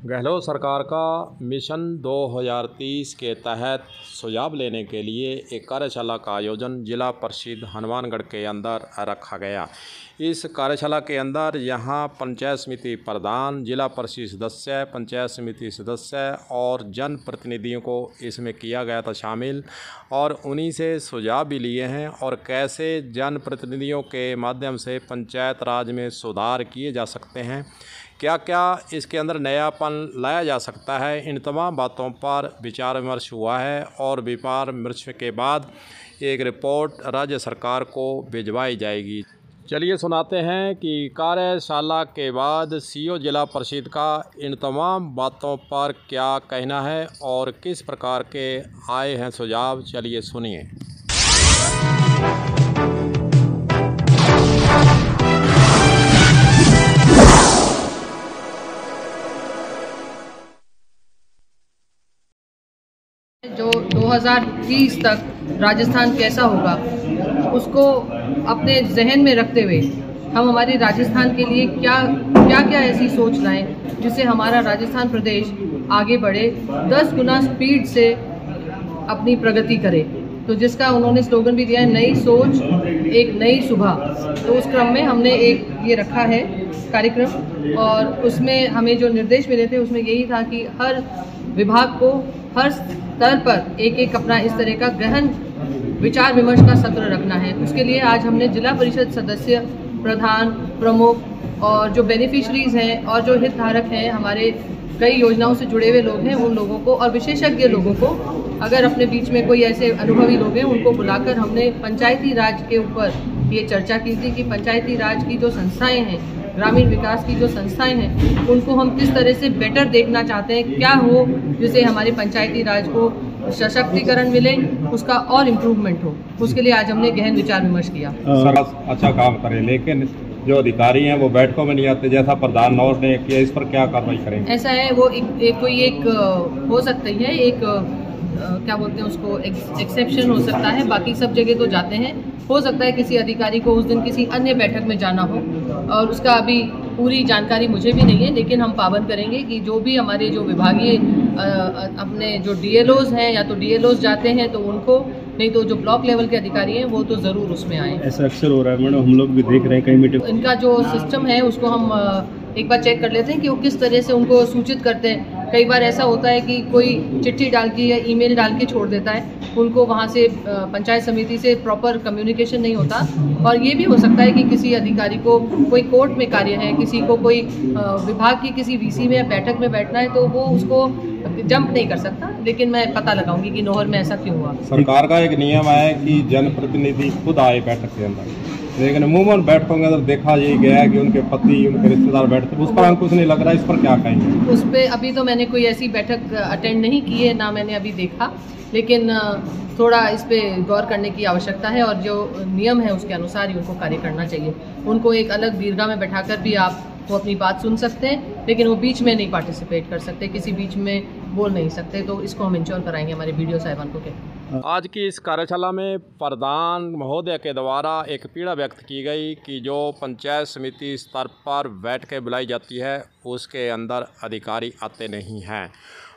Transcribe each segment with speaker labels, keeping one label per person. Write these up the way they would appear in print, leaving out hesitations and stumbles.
Speaker 1: गहलोत सरकार का मिशन 2030 के तहत सुझाव लेने के लिए एक कार्यशाला का आयोजन जिला परिषद हनुमानगढ़ के अंदर रखा गया। इस कार्यशाला के अंदर यहां पंचायत समिति प्रधान, जिला परिषद सदस्य, पंचायत समिति सदस्य और जनप्रतिनिधियों को इसमें किया गया था शामिल और उन्हीं से सुझाव भी लिए हैं और कैसे जनप्रतिनिधियों के माध्यम से पंचायत राज में सुधार किए जा सकते हैं, क्या क्या इसके अंदर नयापन लाया जा सकता है, इन तमाम बातों पर विचार विमर्श हुआ है और विचार विमर्श के बाद एक रिपोर्ट राज्य सरकार को भिजवाई जाएगी। चलिए सुनाते हैं कि कार्यशाला के बाद सीईओ जिला परिषद का इन तमाम बातों पर क्या कहना है और किस प्रकार के आए हैं सुझाव। चलिए सुनिए।
Speaker 2: जो 2030 तक राजस्थान कैसा होगा उसको अपने जहन में रखते हुए हम हमारे राजस्थान के लिए क्या ऐसी सोच लाएं जिससे हमारा राजस्थान प्रदेश आगे बढ़े, 10 गुना स्पीड से अपनी प्रगति करे। तो जिसका उन्होंने स्लोगन भी दिया है, नई सोच एक नई सुबह। तो उस क्रम में हमने एक ये रखा है कार्यक्रम और उसमें हमें जो निर्देश मिले थे उसमें यही था कि हर विभाग को हर स्तर पर एक अपना इस तरह का गहन विचार विमर्श का सत्र रखना है। उसके लिए आज हमने जिला परिषद सदस्य, प्रधान, प्रमुख और जो बेनिफिशरीज हैं और जो हितधारक हैं, हमारे कई योजनाओं से जुड़े हुए लोग हैं, उन लोगों को और विशेषज्ञ लोगों को, अगर अपने बीच में कोई ऐसे अनुभवी लोग हैं उनको बुलाकर हमने पंचायती राज के ऊपर ये चर्चा की थी कि पंचायती राज की जो संस्थाएं हैं, ग्रामीण विकास की जो संस्थाएं हैं, उनको हम किस तरह से बेटर देखना चाहते हैं, क्या हो जिससे हमारे पंचायती राज को सशक्तिकरण मिले, उसका और इम्प्रूवमेंट हो। उसके लिए आज हमने गहन विचार विमर्श किया।
Speaker 1: अच्छा काम करें, लेकिन जो अधिकारी हैं वो बैठकों में नहीं आते, जैसा प्रधान नौश ने किया, इस पर क्या कार्रवाई करेंगे?
Speaker 2: ऐसा है, वो एक हो सकती है, एक क्या बोलते हैं उसको, एक्सेप्शन हो सकता है, बाकी सब जगह तो जाते हैं। हो सकता है किसी अधिकारी को उस दिन किसी अन्य बैठक में जाना हो और उसका अभी पूरी जानकारी मुझे भी नहीं है, लेकिन हम पाबंद करेंगे कि जो भी हमारे जो विभागीय अपने जो डीएलओज हैं या तो डीएलओज जाते हैं तो उनको, नहीं तो जो ब्लॉक लेवल के अधिकारी हैं वो तो ज़रूर उसमें आए।
Speaker 3: ऐसा अक्सर हो रहा है मैडम, हम लोग भी देख रहे हैं कई मीटिंग।
Speaker 2: इनका जो सिस्टम है उसको हम एक बार चेक कर लेते हैं कि वो किस तरह से उनको सूचित करते हैं। कई बार ऐसा होता है कि कोई चिट्ठी डाल के या ईमेल डाल के छोड़ देता है, उनको वहाँ से पंचायत समिति से प्रॉपर कम्युनिकेशन नहीं होता। और ये भी हो सकता है कि किसी अधिकारी को कोई कोर्ट में कार्य है, किसी को कोई विभाग की किसी वीसी में या बैठक में बैठना है, तो वो उसको जंप नहीं कर सकता। लेकिन मैं पता लगाऊंगी कि नौहर में ऐसा क्यों हुआ।
Speaker 1: सरकार का एक नियम है कि जनप्रतिनिधि खुद आए बैठक के अंदर, लेकिन अमूमन बैठकों के अंदर देखा यही गया है कि उनके पति, उनके रिश्तेदार बैठते, उस पर कुछ नहीं लग रहा है। इस पर क्या कहेंगे?
Speaker 2: उस पर अभी तो मैंने कोई ऐसी बैठक अटेंड नहीं की है, ना मैंने अभी देखा, लेकिन थोड़ा इस पर गौर करने की आवश्यकता है और जो नियम है उसके अनुसार ही उनको कार्य करना चाहिए। उनको एक अलग दीर्घा में बैठाकर भी आप वो अपनी बात सुन सकते हैं, लेकिन वो बीच में नहीं पार्टिसिपेट कर सकते, किसी बीच में बोल नहीं सकते। तो इसको हम इंश्योर कराएंगे हमारे वीडियो साहिबान को के।
Speaker 1: आज की इस कार्यशाला में प्रधान महोदय के द्वारा एक पीड़ा व्यक्त की गई कि जो पंचायत समिति स्तर पर बैठकें बुलाई जाती है उसके अंदर अधिकारी आते नहीं हैं।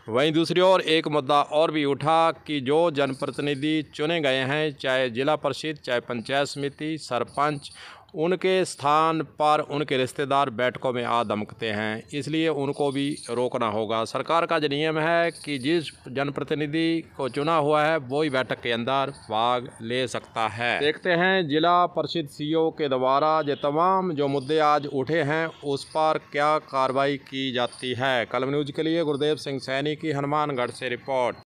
Speaker 1: वहीं दूसरी ओर एक मुद्दा और भी उठा कि जो जनप्रतिनिधि चुने गए हैं, चाहे जिला परिषद, चाहे पंचायत समिति, सरपंच, उनके स्थान पर उनके रिश्तेदार बैठकों में आ दमकते हैं, इसलिए उनको भी रोकना होगा। सरकार का जो नियम है कि जिस जनप्रतिनिधि को चुना हुआ है वही बैठक के अंदर भाग ले सकता है। देखते हैं जिला परिषद सीईओ के द्वारा जो तमाम जो मुद्दे आज उठे हैं उस पर क्या कार्रवाई की जाती है। कलम न्यूज़ के लिए गुरदेव सिंह सैनी की हनुमानगढ़ से रिपोर्ट।